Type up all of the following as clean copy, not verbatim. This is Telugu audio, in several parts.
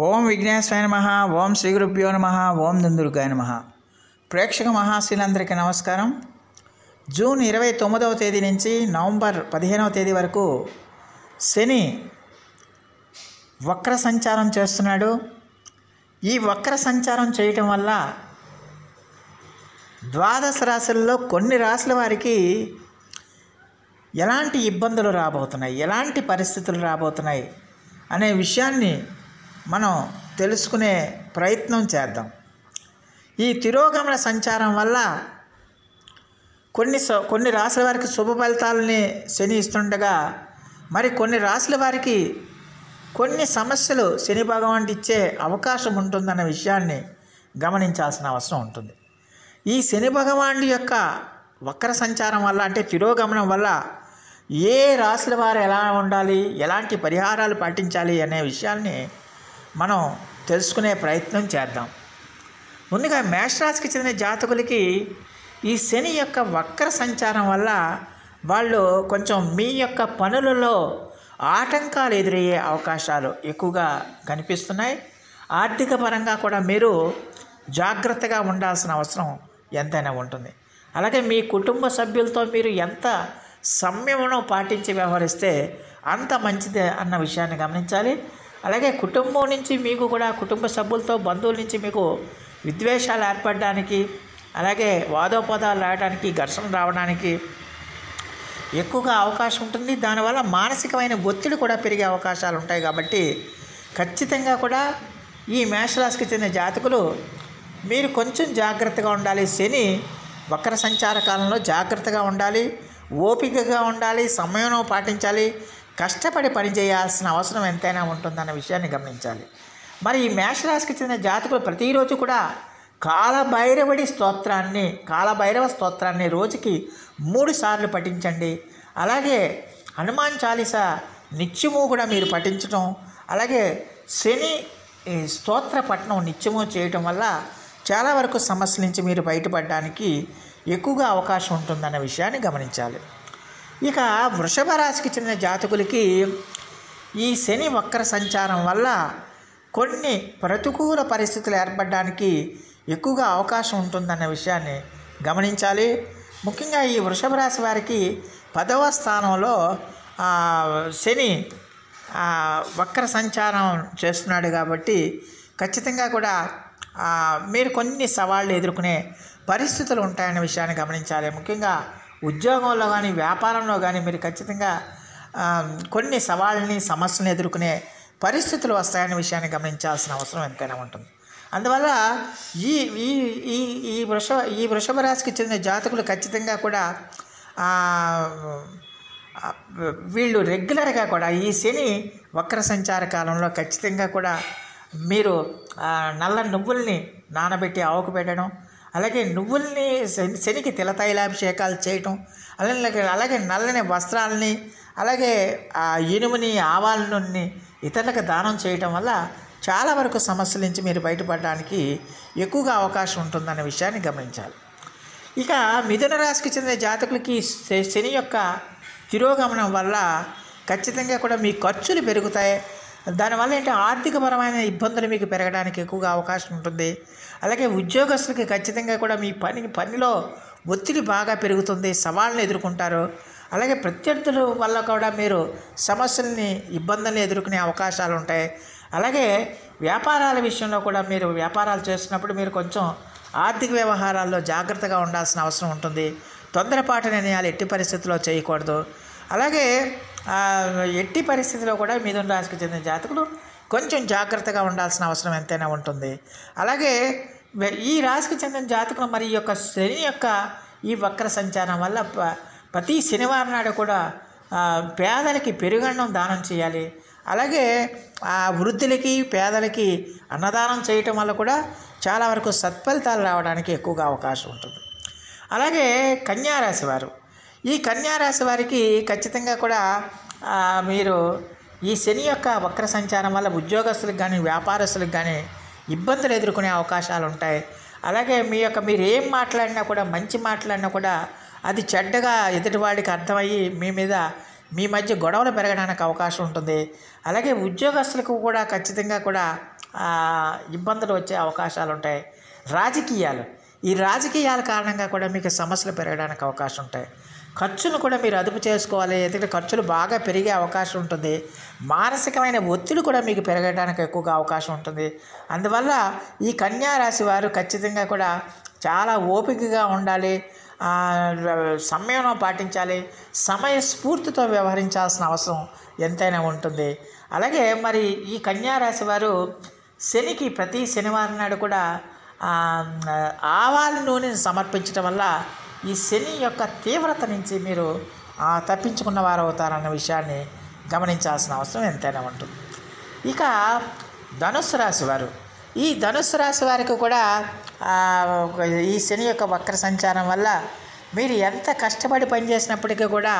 ఓం విఘ్నేశ్వరాయ నమః. ఓం శ్రీ గురుభ్యో నమః. ఓం దుందుర్గాయ నమః. ప్రేక్షక మహాశీలందరికీ నమస్కారం. జూన్ 29వ తేదీ నుంచి నవంబర్ 15వ తేదీ వరకు శని వక్ర సంచారం చేస్తున్నాడు. ఈ వక్ర సంచారం చేయటం వల్ల ద్వాదశ రాశుల్లో కొన్ని రాశుల వారికి ఎలాంటి ఇబ్బందులు రాబోతున్నాయి, ఎలాంటి పరిస్థితులు రాబోతున్నాయి అనే విషయాన్ని మనం తెలుసుకునే ప్రయత్నం చేద్దాం. ఈ తిరోగమన సంచారం వల్ల కొన్ని రాశుల వారికి శుభ ఫలితాలని శని ఇస్తుండగా, మరి కొన్ని రాశుల వారికి కొన్ని సమస్యలు శని భగవానుడు ఇచ్చే అవకాశం ఉంటుందన్న విషయాన్ని గమనించాల్సిన అవసరం ఉంటుంది. ఈ శని భగవానుడి యొక్క వక్ర సంచారం వల్ల, అంటే తిరోగమనం వల్ల ఏ రాశుల వారు ఎలా ఉండాలి, ఎలాంటి పరిహారాలు పాటించాలి అనే విషయాన్ని మనం తెలుసుకునే ప్రయత్నం చేద్దాం. ముందుగా మేషరాశికి చెందిన జాతకులకి ఈ శని యొక్క వక్ర సంచారం వల్ల వాళ్ళు కొంచెం మీ యొక్క పనులలో ఆటంకాలు ఎదురయ్యే అవకాశాలు ఎక్కువగా కనిపిస్తున్నాయి. ఆర్థిక పరంగా కూడా మీరు జాగ్రత్తగా ఉండాల్సిన అవసరం ఎంతైనా ఉంటుంది. అలాగే మీ కుటుంబ సభ్యులతో మీరు ఎంత సంయమనం పాటించి వ్యవహరిస్తే అంత మంచిదే అన్న విషయాన్ని గమనించాలి. అలాగే కుటుంబం నుంచి మీకు కూడా, కుటుంబ సభ్యులతో బంధువుల నుంచి మీకు విద్వేషాలు ఏర్పడడానికి, అలాగే వాదోపదాలు రావడానికి, ఘర్షణ రావడానికి ఎక్కువగా అవకాశం ఉంటుంది. దానివల్ల మానసికమైన ఒత్తిడి కూడా పెరిగే అవకాశాలు ఉంటాయి. కాబట్టి ఖచ్చితంగా కూడా ఈ మేషరాశికి చెందిన జాతకులు మీరు కొంచెం జాగ్రత్తగా ఉండాలి. శని వక్ర సంచార కాలంలో జాగ్రత్తగా ఉండాలి, ఓపికగా ఉండాలి, సమయం పాటించాలి, కష్టపడి పనిచేయాల్సిన అవసరం ఎంతైనా ఉంటుందన్న విషయాన్ని గమనించాలి. మరి ఈ మేషరాశికి చెందిన జాతకులు ప్రతిరోజు కూడా కాలభైరవ స్తోత్రాన్ని రోజుకి 3 సార్లు పఠించండి. అలాగే హనుమాన్ చాలీసా నిత్యము కూడా మీరు పఠించడం, అలాగే శని స్తోత్ర పఠనం నిత్యము చేయటం వల్ల చాలా వరకు సమస్యల నుంచి మీరు బయటపడడానికి ఎక్కువగా అవకాశం ఉంటుందన్న విషయాన్ని గమనించాలి. ఇక వృషభ రాశికి చెందిన జాతకులకి ఈ శని వక్ర సంచారం వల్ల కొన్ని ప్రతికూల పరిస్థితులు ఏర్పడడానికి ఎక్కువగా అవకాశం ఉంటుందన్న విషయాన్ని గమనించాలి. ముఖ్యంగా ఈ వృషభ రాశి వారికి 10వ స్థానంలో శని వక్ర సంచారం చేస్తున్నాడు. కాబట్టి ఖచ్చితంగా కూడా మీరు కొన్ని సవాళ్ళు ఎదుర్కొనే పరిస్థితులు ఉంటాయనే విషయాన్ని గమనించాలి. ముఖ్యంగా ఉద్యోగంలో కానీ, వ్యాపారంలో కానీ మీరు ఖచ్చితంగా కొన్ని సవాళ్ళని, సమస్యలను ఎదుర్కొనే పరిస్థితులు వస్తాయనే విషయాన్ని గమనించాల్సిన అవసరం ఎంతైనా ఉంటుంది. అందువల్ల ఈ వృషభ రాశికి చెందిన జాతకులు ఖచ్చితంగా కూడా వీళ్ళు రెగ్యులర్గా కూడా ఈ శని వక్ర సంచార కాలంలో ఖచ్చితంగా కూడా మీరు నల్ల నువ్వుల్ని నానబెట్టి ఆవుకు పెట్టడం, అలాగే నువ్వుల్ని శనికి తిలతైలాభిషేకాలు చేయటం, అలాగే నల్లని వస్త్రాలని, అలాగే ఇనుముని, ఆవాల నూనెని ఇతరులకు దానం చేయటం వల్ల చాలా వరకు సమస్యల నుంచి మీరు బయటపడడానికి ఎక్కువగా అవకాశం ఉంటుందన్న విషయాన్ని గమనించాలి. ఇక మిథున రాశికి చెందిన జాతకులకి శని యొక్క తిరోగమనం వల్ల ఖచ్చితంగా కూడా మీ ఖర్చులు పెరుగుతాయి. దానివల్ల ఆర్థికపరమైన ఇబ్బందులు మీకు పెరగడానికి ఎక్కువగా అవకాశం ఉంటుంది. అలాగే ఉద్యోగస్తులకి ఖచ్చితంగా కూడా మీ పనిలో ఒత్తిడి బాగా పెరుగుతుంది, సవాళ్ళను ఎదుర్కొంటారు. అలాగే ప్రత్యర్థుల వల్ల కూడా మీరు సమస్యల్ని, ఇబ్బందుల్ని ఎదుర్కొనే అవకాశాలు ఉంటాయి. అలాగే వ్యాపారాల విషయంలో కూడా మీరు వ్యాపారాలు చేస్తున్నప్పుడు మీరు కొంచెం ఆర్థిక వ్యవహారాల్లో జాగ్రత్తగా ఉండాల్సిన అవసరం ఉంటుంది. తొందరపాటు నిర్ణయాలు ఎట్టి పరిస్థితుల్లో చేయకూడదు. అలాగే ఎట్టి పరిస్థితిలో కూడా మిథున రాశికి చెందిన జాతకులు కొంచెం జాగ్రత్తగా ఉండాల్సిన అవసరం ఎంతైనా ఉంటుంది. అలాగే ఈ రాశికి చెందిన జాతకులు మరి యొక్క శని యొక్క ఈ వక్ర సంచారం వల్ల ప్రతి శనివారం నాడు కూడా పేదలకి పెరుగన్నం దానం చేయాలి. అలాగే వృద్ధులకి, పేదలకి అన్నదానం చేయటం వల్ల కూడా చాలా వరకు సత్ఫలితాలు రావడానికి ఎక్కువగా అవకాశం ఉంటుంది. అలాగే కన్యారాశి వారు, ఈ కన్యారాశి వారికి ఖచ్చితంగా కూడా మీరు ఈ శని యొక్క వక్ర సంచారం వల్ల ఉద్యోగస్తులకు కానీ, వ్యాపారస్తులకు కానీ ఇబ్బందులు ఎదుర్కొనే అవకాశాలు ఉంటాయి. అలాగే మీరు ఏం మాట్లాడినా కూడా, మంచి మాట్లాడినా కూడా అది చెడ్డగా ఎదుటివాడికి అర్థమయ్యి మీ మధ్య గొడవలు పెరగడానికి అవకాశం ఉంటుంది. అలాగే ఉద్యోగస్తులకు కూడా ఖచ్చితంగా కూడా ఇబ్బందులు వచ్చే అవకాశాలు ఉంటాయి. ఈ రాజకీయాల కారణంగా కూడా మీకు సమస్యలు పెరగడానికి అవకాశం ఉంటాయి. ఖర్చును కూడా మీరు అదుపు చేసుకోవాలి, ఎందుకంటే ఖర్చులు బాగా పెరిగే అవకాశం ఉంటుంది. మానసికమైన ఒత్తిడి కూడా మీకు పెరగడానికి ఎక్కువగా అవకాశం ఉంటుంది. అందువల్ల ఈ కన్యా రాశి వారు ఖచ్చితంగా కూడా చాలా ఓపికగా ఉండాలి, సంయమనం పాటించాలి, సమయస్ఫూర్తితో వ్యవహరించాల్సిన అవసరం ఎంతైనా ఉంటుంది. అలాగే మరి ఈ కన్యా రాశి వారు శనికి ప్రతి శనివారం నాడు కూడా ఆవాల నూనెని సమర్పించడం వల్ల ఈ శని యొక్క తీవ్రత నుంచి మీరు తప్పించుకున్న వారు అవుతారన్న విషయాన్ని గమనించాల్సిన అవసరం ఎంతైనా ఉంటుంది. ఇక ధనుస్సు రాశి వారు, ఈ ధనుస్సు రాశి వారికి కూడా ఈ శని యొక్క వక్ర సంచారం వల్ల మీరు ఎంత కష్టపడి పనిచేసినప్పటికీ కూడా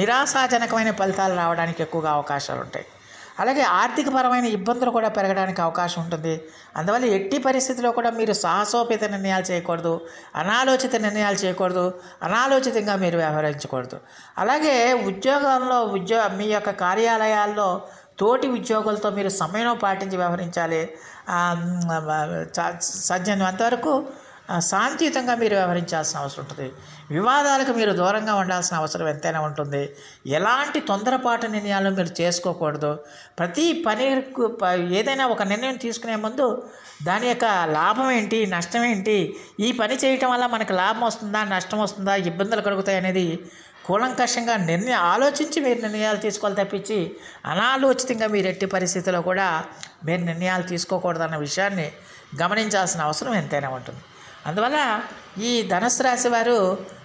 నిరాశాజనకమైన ఫలితాలు రావడానికి ఎక్కువగా అవకాశాలు ఉంటాయి. అలాగే ఆర్థికపరమైన ఇబ్బందులు కూడా పెరగడానికి అవకాశం ఉంటుంది. అందువల్ల ఎట్టి పరిస్థితిలో కూడా మీరు సాహసోపేత నిర్ణయాలు చేయకూడదు, అనాలోచిత నిర్ణయాలు చేయకూడదు, అనాలోచితంగా మీరు వ్యవహరించకూడదు. అలాగే ఉద్యోగాల్లో మీ యొక్క కార్యాలయాల్లో తోటి ఉద్యోగులతో మీరు సమయం పాటించి వ్యవహరించాలి. సాధ్యమైనంతవరకు శాంతియుతంగా మీరు వ్యవహరించాల్సిన అవసరం ఉంటుంది. వివాదాలకు మీరు దూరంగా ఉండాల్సిన అవసరం ఎంతైనా ఉంటుంది. ఎలాంటి తొందరపాటు నిర్ణయాలు మీరు చేసుకోకూడదు. ప్రతి పనికి ఏదైనా ఒక నిర్ణయం తీసుకునే ముందు దాని యొక్క లాభం ఏంటి, నష్టం ఏంటి, ఈ పని చేయటం వల్ల మనకు లాభం వస్తుందా, నష్టం వస్తుందా, ఇబ్బందులు కలుగుతాయి అనేది కూలంకషంగా ఆలోచించి మీరు నిర్ణయాలు తీసుకోవాలి తప్పించి అనాలోచితంగా మీరు ఎట్టి పరిస్థితుల్లో కూడా మీరు నిర్ణయాలు తీసుకోకూడదన్న విషయాన్ని గమనించాల్సిన అవసరం ఎంతైనా ఉంటుంది. అందువల్ల ఈ ధనుస్సు రాశి వారు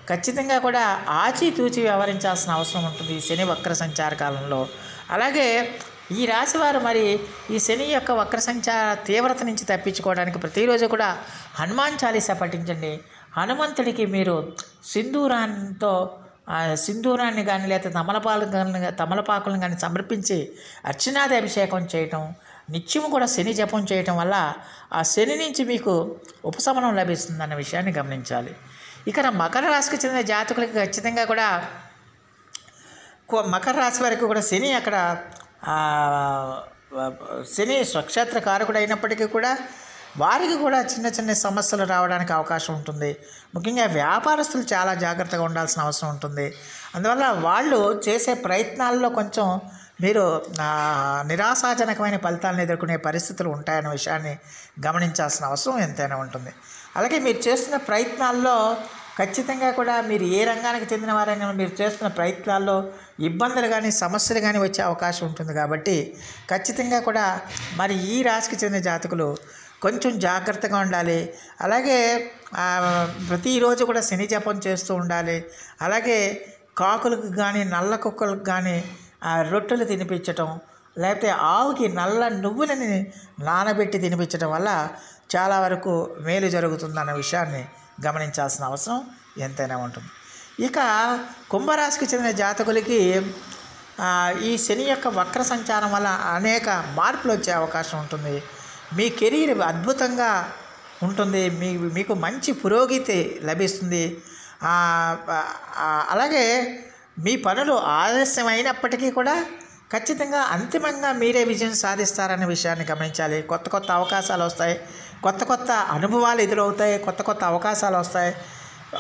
ఖచ్చితంగా కూడా ఆచితూచి వ్యవహరించాల్సిన అవసరం ఉంటుంది ఈ శని వక్ర సంచార కాలంలో. అలాగే ఈ రాశివారు మరి ఈ శని యొక్క వక్ర సంచార తీవ్రత నుంచి తప్పించుకోవడానికి ప్రతిరోజు కూడా హనుమాన్ చాలీసా పఠించండి. హనుమంతుడికి మీరు సింధూరాన్ని కానీ లేకపోతే తమలపాకులను కానీ సమర్పించి అర్చనాది అభిషేకం చేయటం, నిత్యము కూడా శని జపం చేయటం వల్ల ఆ శని నుంచి మీకు ఉపశమనం లభిస్తుందన్న విషయాన్ని గమనించాలి. ఇక్కడ మకర రాశికి చెందిన జాతకులకి ఖచ్చితంగా కూడా మకర రాశి వారికి కూడా శని స్వక్షేత్ర కారకుడు అయినప్పటికీ కూడా వారికి కూడా చిన్న చిన్న సమస్యలు రావడానికి అవకాశం ఉంటుంది. ముఖ్యంగా వ్యాపారస్తులు చాలా జాగ్రత్తగా ఉండాల్సిన అవసరం ఉంటుంది. అందువల్ల వాళ్ళు చేసే ప్రయత్నాల్లో కొంచెం మీరు నిరాశాజనకమైన ఫలితాలను ఎదుర్కొనే పరిస్థితులు ఉంటాయన్న విషయాన్ని గమనించాల్సిన అవసరం ఎంతైనా ఉంటుంది. అలాగే మీరు చేస్తున్న ప్రయత్నాల్లో ఖచ్చితంగా కూడా మీరు ఏ రంగానికి చెందిన వారైనా మీరు చేస్తున్న ప్రయత్నాల్లో ఇబ్బందులు కానీ సమస్యలు కానీ వచ్చే అవకాశం ఉంటుంది. కాబట్టి ఖచ్చితంగా కూడా మరి ఈ రాశికి చెందిన జాతకులు కొంచెం జాగ్రత్తగా ఉండాలి. అలాగే ప్రతిరోజు కూడా శని జపం చేస్తూ ఉండాలి. అలాగే కాకులకు కానీ నల్ల కుక్కలకు కానీ రొట్టెలు తినిపించటం, లేకపోతే ఆవుకి నల్ల నువ్వులని నానబెట్టి తినిపించడం వల్ల చాలా వరకు మేలు జరుగుతుందన్న విషయాన్ని గమనించాల్సిన అవసరం ఎంతైనా ఉంటుంది. ఇక కుంభరాశికి చెందిన జాతకులకి ఈ శని యొక్క వక్ర సంచారం వల్ల అనేక మార్పులు వచ్చే అవకాశం ఉంటుంది. మీ కెరీర్ అద్భుతంగా ఉంటుంది, మీకు మంచి పురోగతి లభిస్తుంది. అలాగే మీ పనులు ఆలస్యమైనప్పటికీ కూడా ఖచ్చితంగా అంతిమంగా మీరే విజయం సాధిస్తారనే విషయాన్ని గమనించాలి. కొత్త కొత్త అవకాశాలు వస్తాయి, కొత్త కొత్త అనుభవాలు ఎదురవుతాయి, కొత్త కొత్త అవకాశాలు వస్తాయి.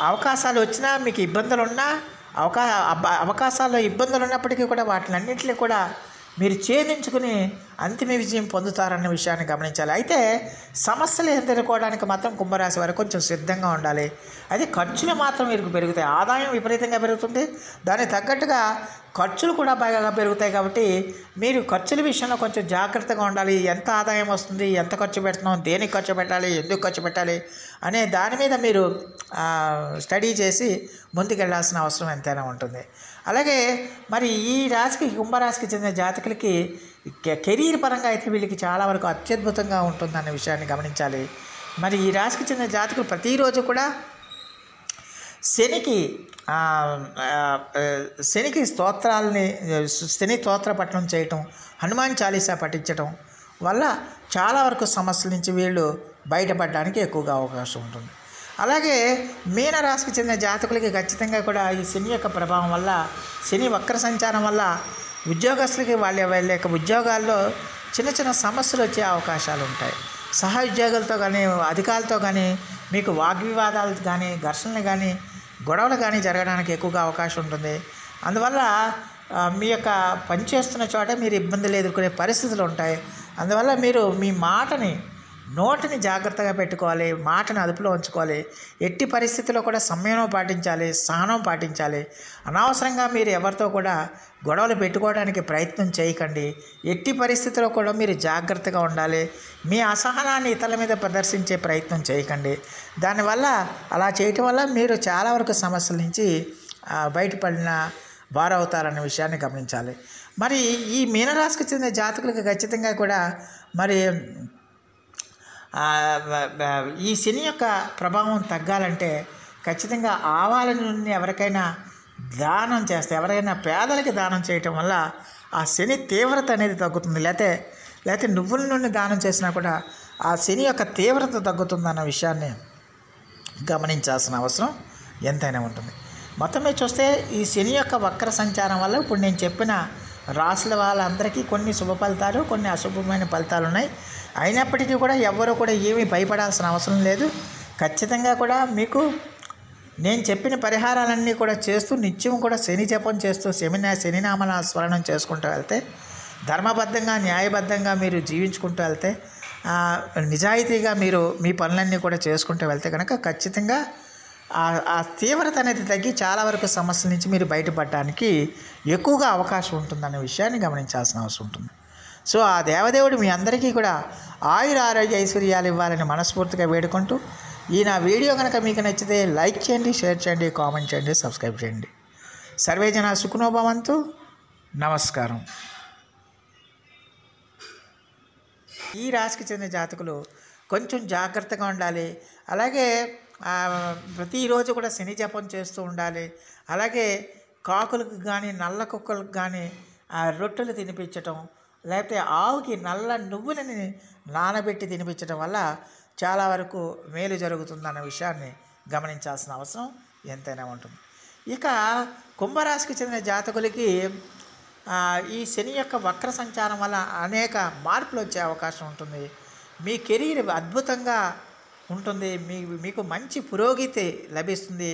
అవకాశాలు వచ్చినా మీకు ఇబ్బందులు ఉన్నా అవకాశాల్లో ఇబ్బందులు ఉన్నప్పటికీ కూడా వాటిలన్నింటినీ కూడా మీరు ఛేదించుకుని అంతిమ విజయం పొందుతారన్న విషయాన్ని గమనించాలి. అయితే సమస్యలు ఎదుర్కోవడానికి మాత్రం కుంభరాశి వారు కొంచెం సిద్ధంగా ఉండాలి. అది ఖర్చులు మాత్రం మీకు పెరుగుతాయి. ఆదాయం విపరీతంగా పెరుగుతుంది, దానికి తగ్గట్టుగా ఖర్చులు కూడా బాగా పెరుగుతాయి. కాబట్టి మీరు ఖర్చుల విషయంలో కొంచెం జాగ్రత్తగా ఉండాలి. ఎంత ఆదాయం వస్తుంది, ఎంత ఖర్చు పెడుతున్నాం, దేనికి ఖర్చు పెట్టాలి, ఎందుకు ఖర్చు పెట్టాలి అనే దాని మీద మీరు స్టడీ చేసి ముందుకెళ్లాల్సిన అవసరం ఎంతైనా ఉంటుంది. అలాగే మరి ఈ రాశికి కుంభరాశికి చెందిన జాతకులకి కెరీర్ పరంగా అయితే వీళ్ళకి చాలా వరకు అత్యద్భుతంగా ఉంటుందన్న విషయాన్ని గమనించాలి. మరి ఈ రాశికి చెందిన జాతకులు ప్రతిరోజు కూడా శనికి స్తోత్రాలని శని స్తోత్ర పఠనం చేయటం, హనుమాన్ చాలీసా పఠించటం వల్ల చాలా వరకు సమస్యల నుంచి వీళ్ళు బయటపడడానికి ఎక్కువగా అవకాశం ఉంటుంది. అలాగే మీనరాశికి చెందిన జాతకులకి ఖచ్చితంగా కూడా ఈ శని యొక్క ప్రభావం వల్ల, శని వక్ర సంచారం వల్ల ఉద్యోగస్తులకి వాళ్ళ యొక్క ఉద్యోగాల్లో చిన్న చిన్న సమస్యలు వచ్చే అవకాశాలు ఉంటాయి. సహోద్యోగులతో కానీ అధికారులతో కానీ మీకు వాగ్వివాదాలు కానీ ఘర్షణలు కానీ గొడవలు కానీ జరగడానికి ఎక్కువగా అవకాశం ఉంటుంది. అందువల్ల మీ యొక్క పనిచేస్తున్న చోట మీరు ఇబ్బందులు ఎదుర్కొనే పరిస్థితులు ఉంటాయి. అందువల్ల మీరు మీ నోటిని జాగ్రత్తగా పెట్టుకోవాలి, మాటను అదుపులో ఉంచుకోవాలి. ఎట్టి పరిస్థితుల్లో కూడా సంయమనం పాటించాలి, సహనం పాటించాలి. అనవసరంగా మీరు ఎవరితో కూడా గొడవలు పెట్టుకోవడానికి ప్రయత్నం చేయకండి. ఎట్టి పరిస్థితుల్లో కూడా మీరు జాగ్రత్తగా ఉండాలి. మీ అసహనాన్ని ఇతరుల మీద ప్రదర్శించే ప్రయత్నం చేయకండి. దానివల్ల అలా చేయటం వల్ల మీరు చాలా వరకు సమస్యల నుంచి బయటపడిన వారవుతారన్న విషయాన్ని గమనించాలి. మరి ఈ మీనరాశికి చెందిన జాతకులకు ఖచ్చితంగా కూడా మరి ఈ శని యొక్క ప్రభావం తగ్గాలంటే ఖచ్చితంగా ఆవాల నూనెని ఎవరికైనా దానం చేస్తే, ఎవరైనా పేదలకి దానం చేయటం వల్ల ఆ శని తీవ్రత అనేది తగ్గుతుంది. లేకపోతే నువ్వుల నూనె దానం చేసినా కూడా ఆ శని యొక్క తీవ్రత తగ్గుతుందన్న విషయాన్ని గమనించాల్సిన అవసరం ఎంతైనా ఉంటుంది. మొత్తం మీద చూస్తే ఈ శని యొక్క వక్ర సంచారం వల్ల ఇప్పుడు నేను చెప్పిన రాశుల వాళ్ళందరికీ కొన్ని శుభ ఫలితాలు, కొన్ని అశుభమైన ఫలితాలు ఉన్నాయి. అయినప్పటికీ కూడా ఎవరు కూడా ఏమీ భయపడాల్సిన అవసరం లేదు. ఖచ్చితంగా కూడా మీకు నేను చెప్పిన పరిహారాలన్నీ కూడా చేస్తూ నిత్యం కూడా శని జపం చేస్తూ శనినామన స్మరణం చేసుకుంటూ వెళ్తే, ధర్మబద్ధంగా న్యాయబద్ధంగా మీరు జీవించుకుంటూ వెళ్తే, నిజాయితీగా మీరు మీ పనులన్నీ కూడా చేసుకుంటూ వెళ్తే కనుక ఖచ్చితంగా ఆ తీవ్రత అనేది తగ్గి చాలా వరకు సమస్యల నుంచి మీరు బయటపడడానికి ఎక్కువగా అవకాశం ఉంటుందన్న విషయాన్ని గమనించాల్సిన అవసరం ఉంటుంది. సో ఆ దేవదేవుడు మీ అందరికీ కూడా ఆయుర ఆరోగ్య ఐశ్వర్యాలు ఇవ్వాలని మనస్ఫూర్తిగా వేడుకుంటూ, ఈ నా వీడియో కనుక మీకు నచ్చితే లైక్ చేయండి, షేర్ చేయండి, కామెంట్ చేయండి, సబ్స్క్రైబ్ చేయండి. సర్వే జన సుఖినో భవంతు. నమస్కారం. ఈ రాశికి చెందిన జాతకులు కొంచెం జాగ్రత్తగా ఉండాలి. అలాగే ప్రతిరోజు కూడా శని జపం చేస్తూ ఉండాలి. అలాగే కాకులకు కానీ నల్ల కుక్కలకు కానీ రొట్టెలు తినిపించటం, లేకపోతే ఆవుకి నల్ల నువ్వులని నానబెట్టి తినిపించడం వల్ల చాలా వరకు మేలు జరుగుతుందన్న విషయాన్ని గమనించాల్సిన అవసరం ఎంతైనా ఉంటుంది. ఇక కుంభరాశికి చెందిన జాతకులకి ఈ శని యొక్క వక్ర సంచారం వల్ల అనేక మార్పులు వచ్చే అవకాశం ఉంటుంది. మీ కెరీర్ అద్భుతంగా ఉంటుంది. మీకు మంచి పురోగతి లభిస్తుంది.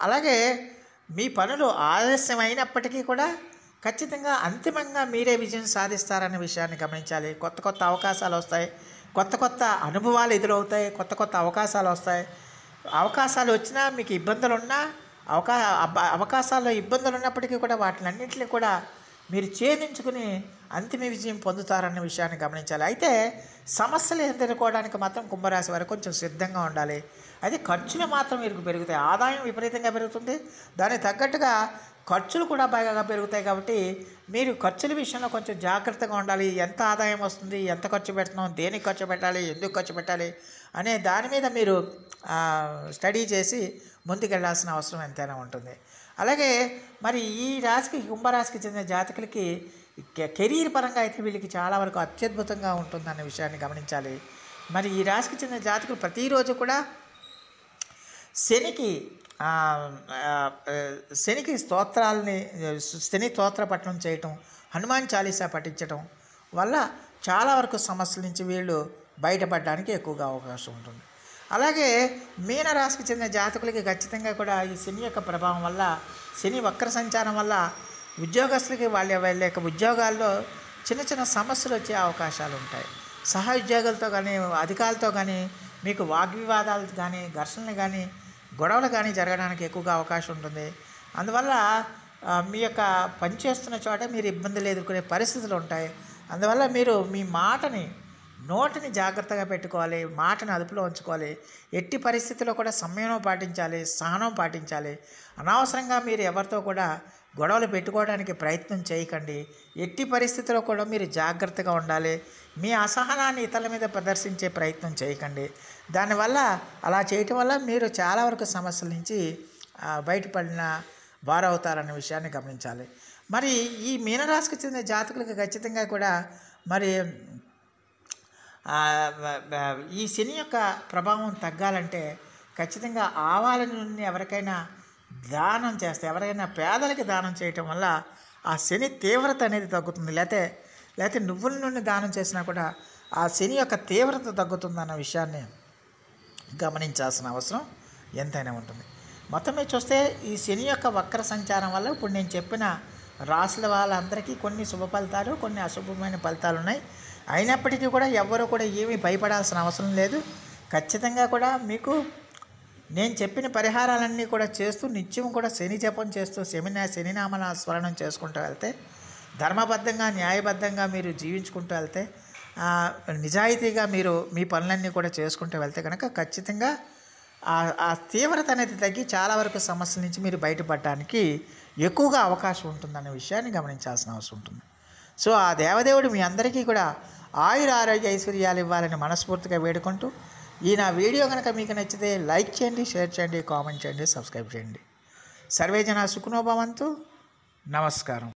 అలాగే మీ పనులు ఆలస్యమైనప్పటికీ కూడా ఖచ్చితంగా అంతిమంగా మీరే విజయం సాధిస్తారనే విషయాన్ని గమనించాలి. కొత్త కొత్త అవకాశాలు వస్తాయి, కొత్త కొత్త అనుభవాలు ఎదురవుతాయి, కొత్త కొత్త అవకాశాలు వస్తాయి. అవకాశాలు వచ్చినా మీకు ఇబ్బందులు ఉన్నా, అవకాశాల్లో ఇబ్బందులు ఉన్నప్పటికీ కూడా వాటినన్నింటినీ కూడా మీరు ఛేదించుకుని అంతిమ విజయం పొందుతారన్న విషయాన్ని గమనించాలి. అయితే సమస్యలు ఎదుర్కోవడానికి మాత్రం కుంభరాశి వారు కొంచెం సిద్ధంగా ఉండాలి. అది ఖర్చులు మాత్రం మీకు పెరుగుతాయి. ఆదాయం విపరీతంగా పెరుగుతుంది, దానికి తగ్గట్టుగా ఖర్చులు కూడా బాగా పెరుగుతాయి. కాబట్టి మీరు ఖర్చుల విషయంలో కొంచెం జాగ్రత్తగా ఉండాలి. ఎంత ఆదాయం వస్తుంది, ఎంత ఖర్చు పెడుతున్నాం, దేనికి ఖర్చు పెట్టాలి, ఎందుకు ఖర్చు పెట్టాలి అనే దాని మీద మీరు స్టడీ చేసి ముందుకెళ్లాల్సిన అవసరం ఎంతైనా ఉంటుంది. అలాగే మరి ఈ రాశికి, కుంభరాశికి చెందిన జాతకులకి కెరీర్ పరంగా అయితే వీళ్ళకి చాలా వరకు అత్యద్భుతంగా ఉంటుందన్న విషయాన్ని గమనించాలి. మరి ఈ రాశికి చెందిన జాతకులు ప్రతిరోజు కూడా శనికి స్తోత్రాలని, శని స్తోత్ర పఠనం చేయటం, హనుమాన్ చాలీసా పఠించటం వల్ల చాలా వరకు సమస్యల నుంచి వీళ్ళు బయటపడడానికి ఎక్కువగా అవకాశం ఉంటుంది. అలాగే మీనరాశికి చెందిన జాతకులకి ఖచ్చితంగా కూడా ఈ శని యొక్క ప్రభావం వల్ల, శని వక్ర సంచారం వల్ల ఉద్యోగస్తులకి వాళ్ళ యొక్క ఉద్యోగాల్లో చిన్న చిన్న సమస్యలు వచ్చే అవకాశాలు ఉంటాయి. సహోద్యోగులతో కానీ అధికారులతో కానీ మీకు వాగ్వివాదాలు కానీ ఘర్షణలు కానీ గొడవలు కానీ జరగడానికి ఎక్కువగా అవకాశం ఉంటుంది. అందువల్ల మీ యొక్క పనిచేస్తున్న చోట మీరు ఇబ్బందులు ఎదుర్కొనే పరిస్థితులు ఉంటాయి. అందువల్ల మీరు మీ నోటిని జాగ్రత్తగా పెట్టుకోవాలి, మాటను అదుపులో ఉంచుకోవాలి. ఎట్టి పరిస్థితుల్లో కూడా సంయమనం పాటించాలి, సహనం పాటించాలి. అనవసరంగా మీరు ఎవరితో కూడా గొడవలు పెట్టుకోవడానికి ప్రయత్నం చేయకండి. ఎట్టి పరిస్థితుల్లో కూడా మీరు జాగ్రత్తగా ఉండాలి. మీ అసహనాన్ని ఇతరుల మీద ప్రదర్శించే ప్రయత్నం చేయకండి. దానివల్ల అలా చేయటం వల్ల మీరు చాలా వరకు సమస్యల నుంచి బయటపడిన వారవుతారన్న విషయాన్ని గమనించాలి. మరి ఈ మీనరాశికి చెందిన జాతకులకు ఖచ్చితంగా కూడా మరి ఈ శని యొక్క ప్రభావం తగ్గాలంటే ఖచ్చితంగా ఆవాల నూనెని ఎవరికైనా దానం చేస్తే, ఎవరైనా పేదలకి దానం చేయటం వల్ల ఆ శని తీవ్రత అనేది తగ్గుతుంది. లేకపోతే నువ్వుల నూనె దానం చేసినా కూడా ఆ శని యొక్క తీవ్రత తగ్గుతుందన్న విషయాన్ని గమనించాల్సిన అవసరం ఎంతైనా ఉంటుంది. మొత్తం మీద చూస్తే ఈ శని యొక్క వక్ర సంచారం వల్ల ఇప్పుడు నేను చెప్పిన రాసుల వాళ్ళందరికీ కొన్ని శుభ ఫలితాలు, కొన్ని అశుభమైన ఫలితాలు ఉన్నాయి. అయినప్పటికీ కూడా ఎవ్వరూ కూడా ఏమీ భయపడాల్సిన అవసరం లేదు. ఖచ్చితంగా కూడా మీకు నేను చెప్పిన పరిహారాలన్నీ కూడా చేస్తూ నిత్యం కూడా శని జపం చేస్తూ శనినామల స్మరణం చేసుకుంటూ వెళ్తే, ధర్మబద్ధంగా న్యాయబద్ధంగా మీరు జీవించుకుంటూ వెళ్తే, నిజాయితీగా మీరు మీ పనులన్నీ కూడా చేసుకుంటూ వెళ్తే కనుక ఖచ్చితంగా ఆ తీవ్రత అనేది తగ్గి చాలా వరకు సమస్యల నుంచి మీరు బయటపడడానికి ఎక్కువగా అవకాశం ఉంటుందనే విషయాన్ని గమనించాల్సిన అవసరం ఉంటుంది. సో ఆ దేవదేవుడు మీ అందరికీ కూడా ఆరోగ్య ఐశ్వర్యాలు ఇవ్వాలని మనస్ఫూర్తిగా వేడుకుంటూ, ఈ నా వీడియో కనుక మీకు నచ్చితే లైక్ చేయండి, షేర్ చేయండి, కామెంట్ చేయండి, సబ్స్క్రైబ్ చేయండి. సర్వే జన సుఖినో భవంతు. నమస్కారం.